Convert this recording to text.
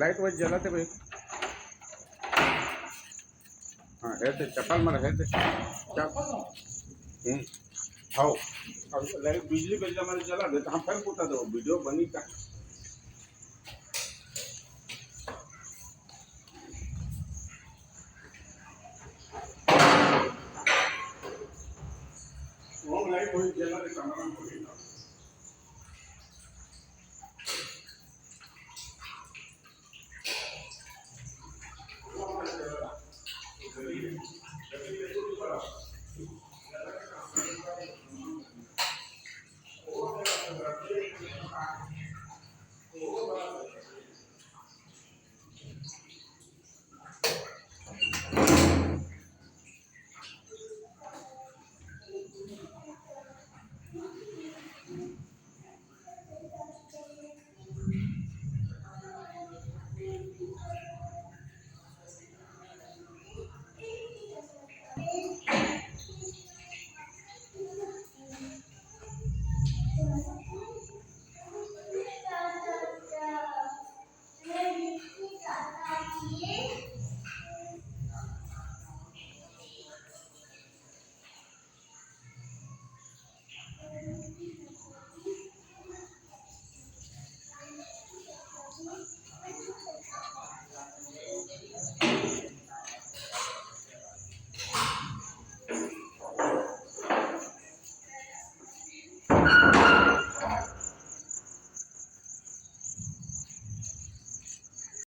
Light white जलाते भाई। हाँ है तो चप्पल मार है तो हाँ लाइट बिजली बिजली हमारे जला दे तो हम फिर पूछा दो वीडियो बनी का वो लाइट वही जला दे कैमरा में खोलेगा।